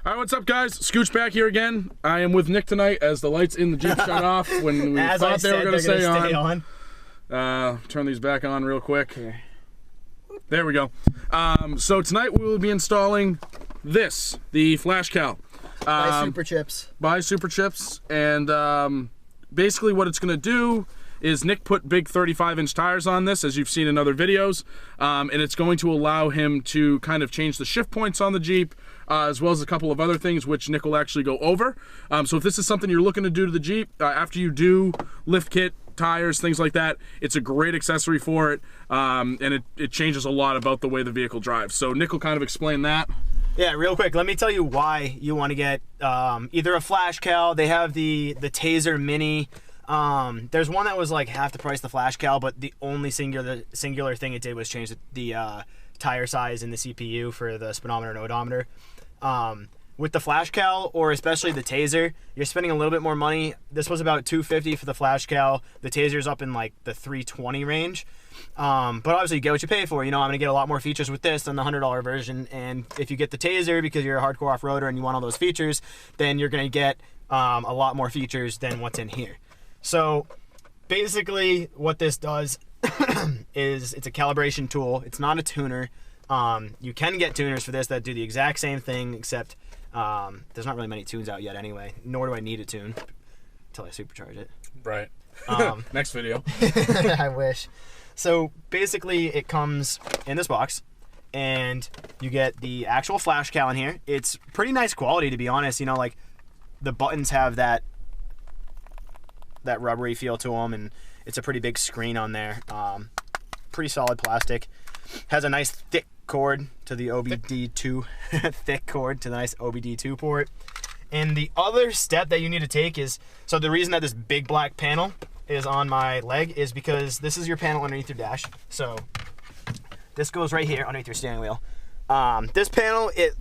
All right, what's up, guys? Scooch back here again. I am with Nick tonight as the lights in the Jeep shut off when we thought they were going to stay on. Turn these back on real quick. Here. There we go. So tonight we will be installing this, the Flashcal. By Superchips. By Superchips. And basically what it's going to do is Nick put big 35-inch tires on this, as you've seen in other videos, and it's going to allow him to kind of change the shift points on the Jeep, as well as a couple of other things which Nick will actually go over. So if this is something you're looking to do to the Jeep, after you do lift kit, tires, things like that, it's a great accessory for it, and it changes a lot about the way the vehicle drives. So Nick will kind of explain that. Yeah, real quick, let me tell you why you want to get either a Flashcal. They have the Taser Mini. There's one that was like half the price of the Flashcal, but the only singular thing it did was change the tire size in the CPU for the speedometer and odometer. With the Flashcal, or especially the Taser, you're spending a little bit more money. This was about $250 for the Flashcal. The Taser's up in like the $320 range. But obviously you get what you pay for. You know, I'm gonna get a lot more features with this than the $100 version. And if you get the Taser because you're a hardcore off-roader and you want all those features, then you're gonna get a lot more features than what's in here. So basically what this does is it's a calibration tool. It's not a tuner. You can get tuners for this that do the exact same thing, except there's not really many tunes out yet anyway, nor do I need a tune until I supercharge it. Right. Next video. I wish. So basically it comes in this box and you get the actual Flashcal in here. It's pretty nice quality, to be honest. You know, like the buttons have that rubbery feel to them, and it's a pretty big screen on there. Pretty solid plastic. Has a nice thick cord to the OBD2 thick cord to the nice OBD2 port. And the other step that you need to take is, so the reason that this big black panel is on my leg is because this is your panel underneath your dash. So this goes right here underneath your steering wheel. This panel, it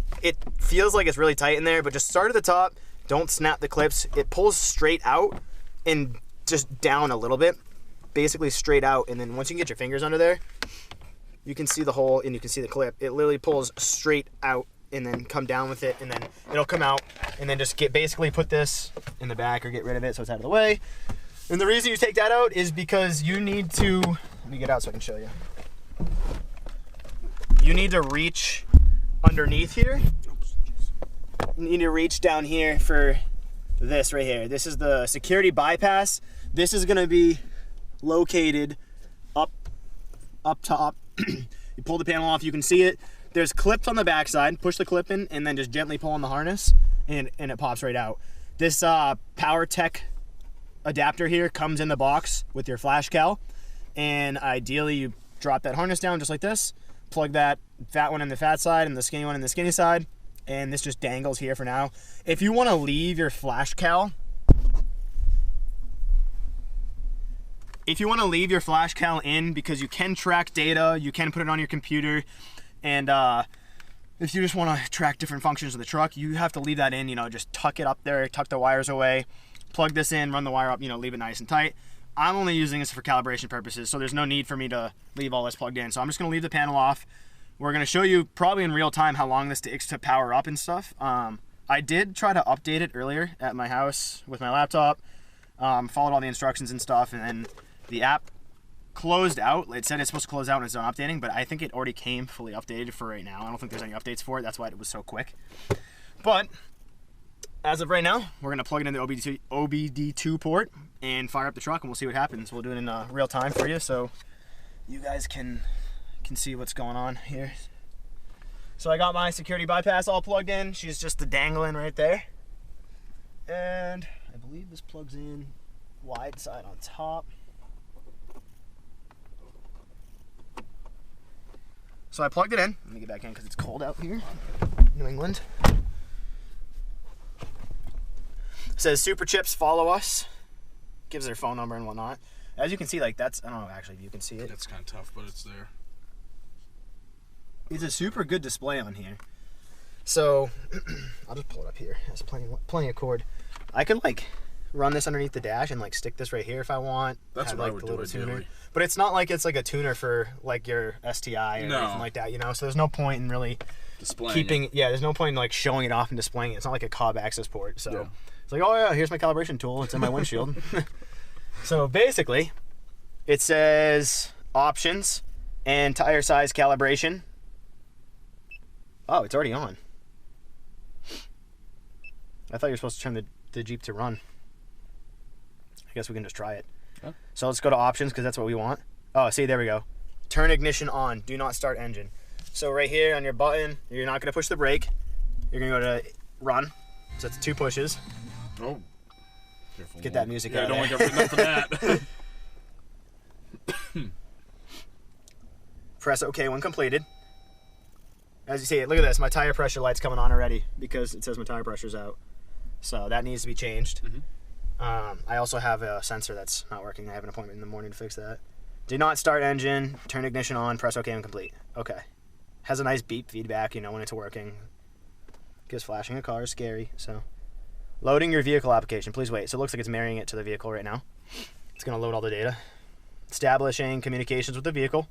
feels like it's really tight in there, but just start at the top, don't snap the clips. It pulls straight out and just down a little bit, basically straight out, and then once you can get your fingers under there, you can see the hole and you can see the clip. It literally pulls straight out and then come down with it, and then it'll come out, and then just basically put this in the back or get rid of it so it's out of the way. And the reason you take that out is because you need to, let me get out so I can show you. You need to reach underneath here. You need to reach down here for this right here. This is the security bypass. This is going to be located up top. You pull the panel off, you can see it. There's clips on the back side. Push the clip in and then just gently pull on the harness and it pops right out. This Power Tech adapter here comes in the box with your Flashcal, and ideally you drop that harness down just like this, plug that fat one in the fat side and the skinny one in the skinny side, and this just dangles here for now. If you want to leave your Flashcal, in, because you can track data, you can put it on your computer, and if you just want to track different functions of the truck, you have to leave that in. You know, just tuck it up there, tuck the wires away, plug this in, run the wire up, you know, leave it nice and tight. I'm only using this for calibration purposes, so there's no need for me to leave all this plugged in. So I'm just going to leave the panel off. We're going to show you probably in real time how long this takes to power up and stuff. I did try to update it earlier at my house with my laptop, followed all the instructions and stuff, and then the app closed out. It said it's supposed to close out when it's done updating, but I think it already came fully updated for right now. I don't think there's any updates for it. That's why it was so quick. But as of right now, we're going to plug it in the OBD2 port and fire up the truck, and we'll see what happens. We'll do it in real time for you so you guys can see what's going on here. So I got my security bypass all plugged in. She's just the dangling right there. And I believe this plugs in wide side on top. So I plugged it in. Let me get back in because it's cold out here, New England. It says Superchips, follow us. Gives their phone number and whatnot. As you can see, like that's, I don't know actually if you can see it. That's kind of tough, but it's there. It's a super good display on here. So I'll just pull it up here. There's plenty of cord. I could like run this underneath the dash and like stick this right here if I want. That's what like I would the do little tuner. ideally. But it's not like it's like a tuner for like your STI or anything like that, you know. So there's no point in really displaying there's no point in like showing it off and displaying it. It's not like a Cobb access port. So it's like, oh yeah, here's my calibration tool. It's in my windshield. So basically, it says options and tire size calibration. Oh, it's already on. I thought you were supposed to turn the Jeep to run. I guess we can just try it. Huh? So let's go to options because that's what we want. Oh, see, there we go. Turn ignition on. Do not start engine. So right here on your button, you're not going to push the brake. You're going to go to run. So that's 2 pushes. Oh. Careful. Get that music out of there. I don't want to get enough of that. Press OK when completed. As you see, look at this. My tire pressure light's coming on already because it says my tire pressure's out. So that needs to be changed. I also have a sensor that's not working. I have an appointment in the morning to fix that. Do not start engine. Turn ignition on. Press OK and complete. Okay. Has a nice beep feedback, you know, when it's working. Because flashing a car is scary. So, loading your vehicle application. Please wait. So it looks like it's marrying it to the vehicle right now. It's going to load all the data. Establishing communications with the vehicle.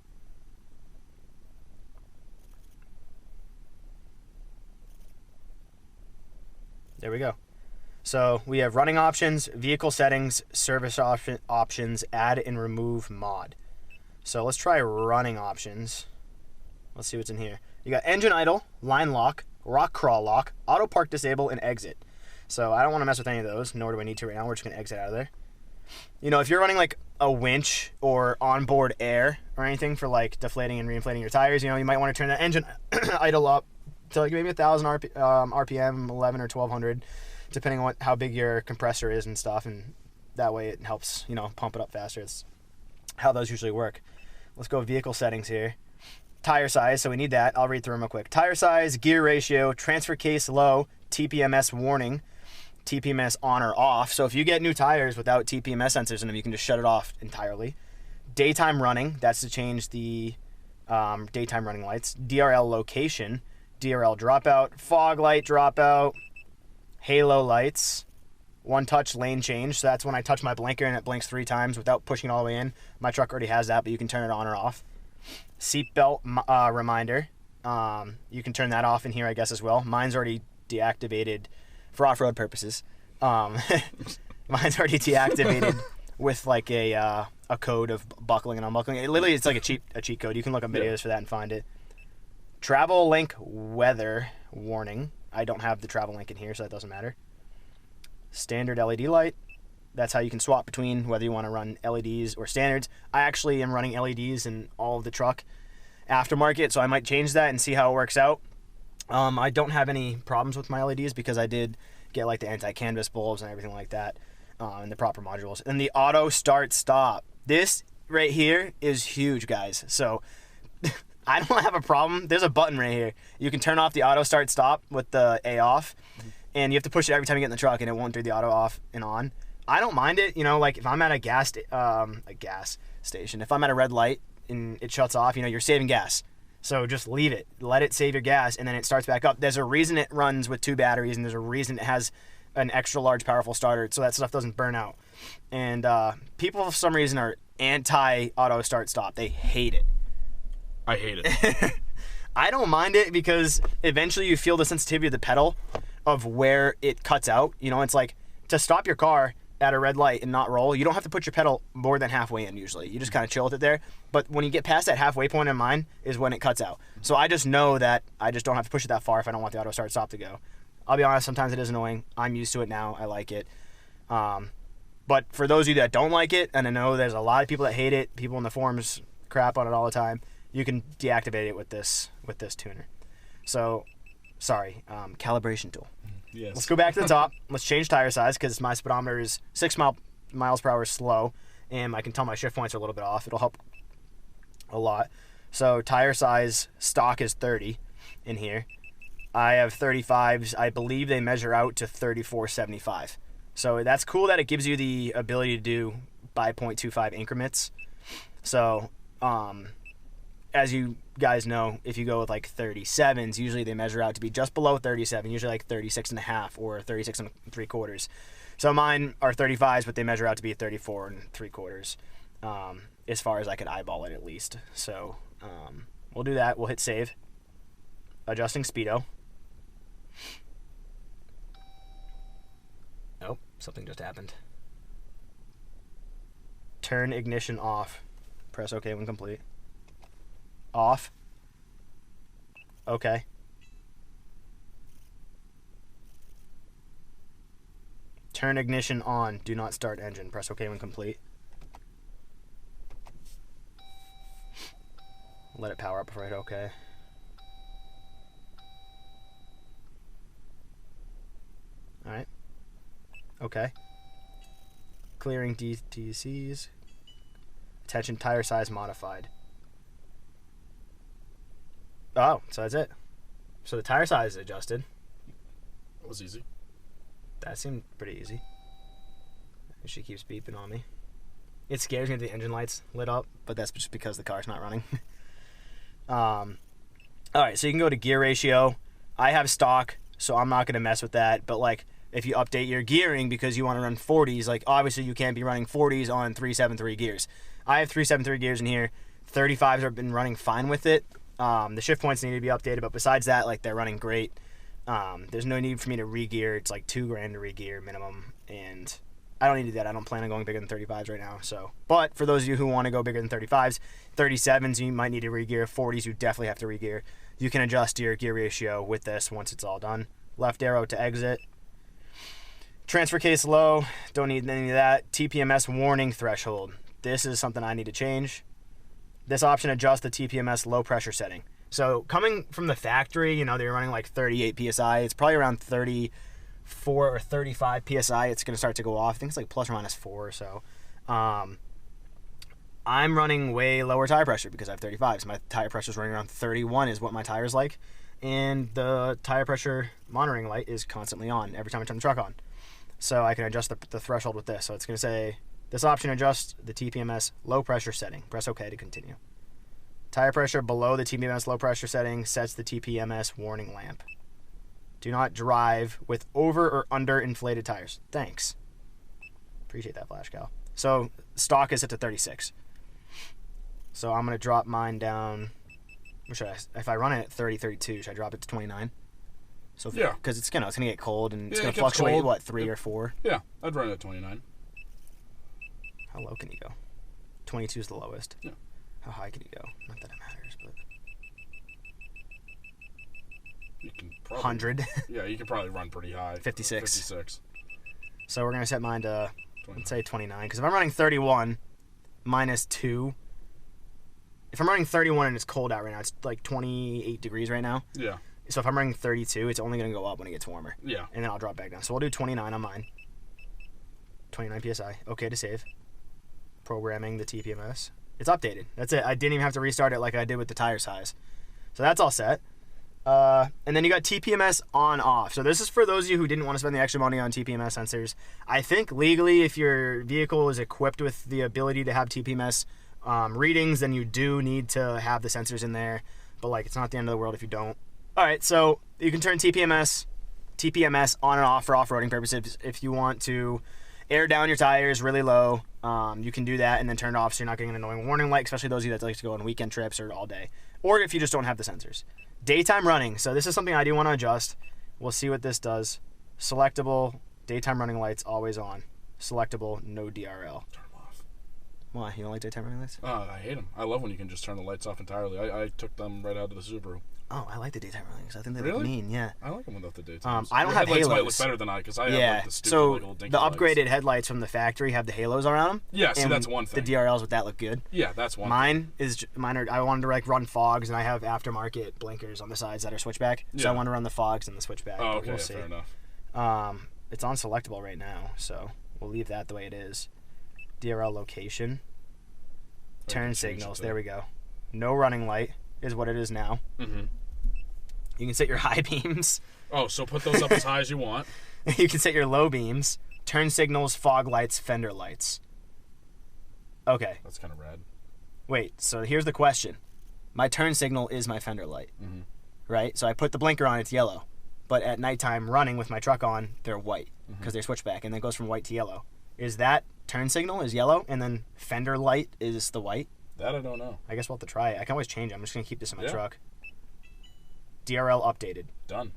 There we go. So we have running options, vehicle settings, service options, add and remove mod. So let's try running options. Let's see what's in here. You got engine idle, line lock, rock crawl lock, auto park disable, and exit. So I don't want to mess with any of those, nor do I need to right now. We're just going to exit out of there. You know, if you're running like a winch or onboard air or anything for like deflating and reinflating your tires, you know, you might want to turn that engine idle up to like maybe 1,000 RPM, 11 or 1,200. Depending on how big your compressor is and stuff, and that way it helps, you know, pump it up faster. It's how those usually work. Let's go vehicle settings here. Tire size, so we need that. I'll read through them real quick. Tire size, gear ratio, transfer case low, TPMS warning, TPMS on or off. So if you get new tires without TPMS sensors in them, you can just shut it off entirely. Daytime running, that's to change the daytime running lights. DRL location, DRL dropout, fog light dropout, halo lights, one touch lane change. So that's when I touch my blinker and it blinks 3 times without pushing it all the way in. My truck already has that, but you can turn it on or off. Seatbelt reminder. You can turn that off in here, I guess, as well. Mine's already deactivated for off-road purposes. Mine's already deactivated with like a code of buckling and unbuckling. It literally, it's like a cheat code. You can look up videos for that and find it. Travel link weather warning. I don't have the travel link in here, so that doesn't matter. Standard LED light. That's how you can swap between whether you want to run LEDs or standards. I actually am running LEDs in all of the truck aftermarket, so I might change that and see how it works out. I don't have any problems with my LEDs because I did get like the anti-canvas bulbs and everything like that, and the proper modules. And the auto start stop. This right here is huge, guys. So I don't have a problem. There's a button right here. You can turn off the auto start stop with the A off, and you have to push it every time you get in the truck, and it won't do the auto off and on. I don't mind it. You know, like if I'm at a gas station, if I'm at a red light and it shuts off, you know, you're saving gas. So just leave it. Let it save your gas, and then it starts back up. There's a reason it runs with 2 batteries, and there's a reason it has an extra large powerful starter, so that stuff doesn't burn out. And people, for some reason, are anti-auto start stop. They hate it. I hate it. I don't mind it because eventually you feel the sensitivity of the pedal of where it cuts out. You know, it's like to stop your car at a red light and not roll, you don't have to put your pedal more than halfway in usually. You just kind of chill with it there. But when you get past that halfway point in mine is when it cuts out. So I just know that I just don't have to push it that far if I don't want the auto start stop to go. I'll be honest, sometimes it is annoying. I'm used to it now. I like it. But for those of you that don't like it, and I know there's a lot of people that hate it, people in the forums crap on it all the time, you can deactivate it with this tuner. So, sorry, calibration tool. Yes. Let's go back to the top. Let's change tire size because my speedometer is 6 miles per hour slow, and I can tell my shift points are a little bit off. It'll help a lot. So tire size stock is 30 in here. I have 35s. I believe they measure out to 34.75. So that's cool that it gives you the ability to do by 0.25 increments. So as you guys know, if you go with like 37s, usually they measure out to be just below 37, usually like 36.5 or 36.75. So mine are 35s, but they measure out to be 34.75, as far as I could eyeball it at least. So we'll do that. We'll hit save. Adjusting speedo. Oh, something just happened. Turn ignition off. Press OK when complete. Off. Okay. Turn ignition on. Do not start engine. Press OK when complete. Let it power up before I hit OK. Alright. Okay. Clearing DTCs. Attention, tire size modified. Oh, so that's it. So the tire size is adjusted. That was easy. That seemed pretty easy. She keeps beeping on me. It scares me that the engine lights lit up, but that's just because the car's not running. Alright, so you can go to gear ratio. I have stock, so I'm not going to mess with that. But like, if you update your gearing because you want to run 40s, like obviously you can't be running 40s on 373 gears. I have 373 gears in here. 35s have been running fine with it. The shift points need to be updated, but besides that, like they're running great. There's no need for me to re-gear. It's like $2,000 to re-gear minimum, and I don't need to do that. I don't plan on going bigger than 35s right now. So, but for those of you who want to go bigger than 35s, 37s, you might need to re-gear. 40s, you definitely have to re-gear. You can adjust your gear ratio with this once it's all done. Left arrow to exit. Transfer case low. Don't need any of that. TPMS warning threshold. This is something I need to change. This option adjusts the TPMS low pressure setting. So coming from the factory, you know, they're running like 38 PSI. It's probably around 34 or 35 PSI. It's going to start to go off. I think it's like plus or minus 4 or so. I'm running way lower tire pressure because I have 35s. My tire pressure is running around 31 is what my tire's like. And the tire pressure monitoring light is constantly on every time I turn the truck on. So I can adjust the threshold with this. So it's going to say, this option adjusts the TPMS low pressure setting. Press OK to continue. Tire pressure below the TPMS low pressure setting sets the TPMS warning lamp. Do not drive with over or under inflated tires. Thanks. Appreciate that, Flashcal. So stock is set to 36. So I'm going to drop mine down. What should I, if I run it at 30, 32, should I drop it to 29? So yeah, because it's gonna get cold and it's yeah, gonna fluctuate cold. What 3 or 4? Yeah, I'd run it at 29. How low can you go? 22 is the lowest. Yeah. How high can you go? Not that it matters, but you can probably, 100. Yeah, you can probably run pretty high. 56. 56. So we're gonna set mine to 29. let's say 29. Because if I'm running 31 minus 2, if I'm running 31 and it's cold out right now, it's like 28 degrees right now. Yeah. So if I'm running 32, it's only going to go up when it gets warmer. Yeah. And then I'll drop back down. So we'll do 29 on mine. 29 PSI. Okay to save. Programming the TPMS. It's updated. That's it. I didn't even have to restart it like I did with the tire size. So that's all set. And then you got TPMS on off. So this is for those of you who didn't want to spend the extra money on TPMS sensors. I think legally if your vehicle is equipped with the ability to have TPMS readings, then you do need to have the sensors in there. But like, it's not the end of the world if you don't. All right, so you can turn TPMS on and off for off-roading purposes. If you want to air down your tires really low, you can do that and then turn it off so you're not getting an annoying warning light, especially those of you that like to go on weekend trips or all day. Or if you just don't have the sensors. Daytime running. So this is something I do want to adjust. We'll see what this does. Selectable, daytime running lights always on. Selectable, no DRL. Turn them off. Why? You don't like daytime running lights? I hate them. I love when you can just turn the lights off entirely. I took them right out of the Subaru. Oh, I like the daytime running. I think they really? look mean. Yeah. I like them without the daytime. I don't have headlights halos. Might look better than I, because I have like the stupid so little dinky the upgraded lights. headlights from the factory have the halos around them. Yeah, see, and that's one thing. The DRLs with that look good. Yeah, that's one. Mine are. I wanted to like run fogs, and I have aftermarket blinkers on the sides that are switchback. So Yeah. I want to run the fogs and the switchback. Oh, but okay, we'll see. fair enough. It's on selectable right now, so we'll leave that the way it is. DRL location. Turn signals. There we go. No running light is what it is now. Mm-hmm. You can set your high beams. Oh, so put those up as high as you want. You can set your low beams. Turn signals, fog lights, fender lights. Okay. That's kind of rad. Wait, so here's the question. My turn signal is my fender light, Mm-hmm. right? So I put the blinker on, it's yellow. But at nighttime, running with my truck on, they're white because they're switchback, and then it goes from white to yellow. Is that turn signal is yellow, and then fender light is the white? That I don't know. I guess we'll have to try it. I can always change it. I'm just going to keep this in my truck. DRL updated. Done.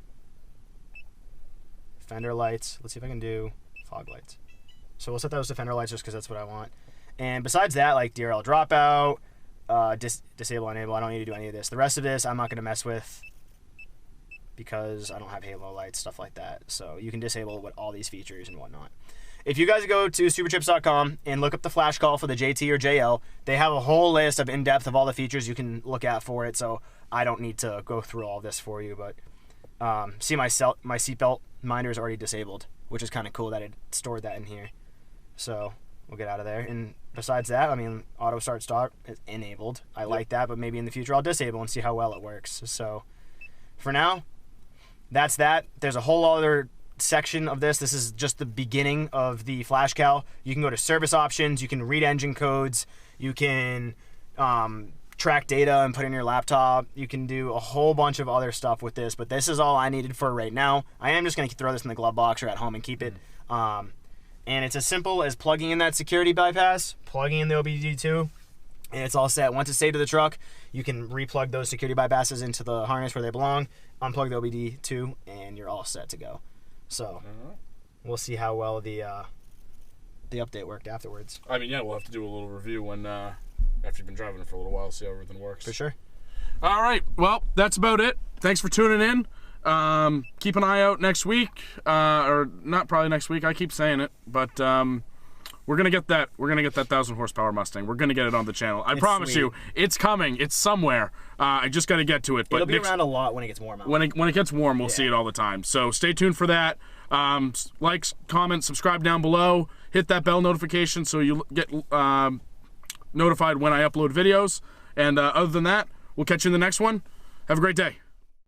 Fender lights. Let's see if I can do fog lights. So we'll set those to fender lights just because that's what I want. And besides that, like DRL dropout, disable, enable, I don't need to do any of this. The rest of this I'm not going to mess with because I don't have halo lights, stuff like that. So you can disable with all these features and whatnot. If you guys go to superchips.com and look up the flash call for the JT or JL, they have a whole list of in-depth of all the features you can look at for it. So I don't need to go through all this for you, but see my seatbelt minder is already disabled, which is kind of cool that it stored that in here. So we'll get out of there. And besides that, I mean, auto start stop is enabled. I like that, but maybe in the future I'll disable and see how well it works. So for now, that's that. There's a whole other section of this. This is just the beginning of the Flashcal. You can go to service options. You can read engine codes. You can track data and put in your laptop. You can do a whole bunch of other stuff with this, but this is all I needed for right now. I am just going to throw this in the glove box or at home and keep it. And it's as simple as plugging in that security bypass, plugging in the OBD2, and it's all set. Once it's saved to the truck, you can replug those security bypasses into the harness where they belong, unplug the OBD2, and you're all set to go. So we'll see how well the update worked afterwards. I mean, yeah, we'll have to do a little review when after you've been driving it for a little while, see how everything works. For sure. All right, well, that's about it. Thanks for tuning in. Keep an eye out next week, or not probably next week. I keep saying it, but we're gonna get that 1,000 horsepower Mustang. We're gonna get it on the channel. I promise you, it's coming. It's somewhere. I just got to get to it. But it'll be around a lot when it gets warm out. When it gets warm, we'll see it all the time. So stay tuned for that. Like, comment, subscribe down below. Hit that bell notification so you get notified when I upload videos. And other than that, we'll catch you in the next one. Have a great day.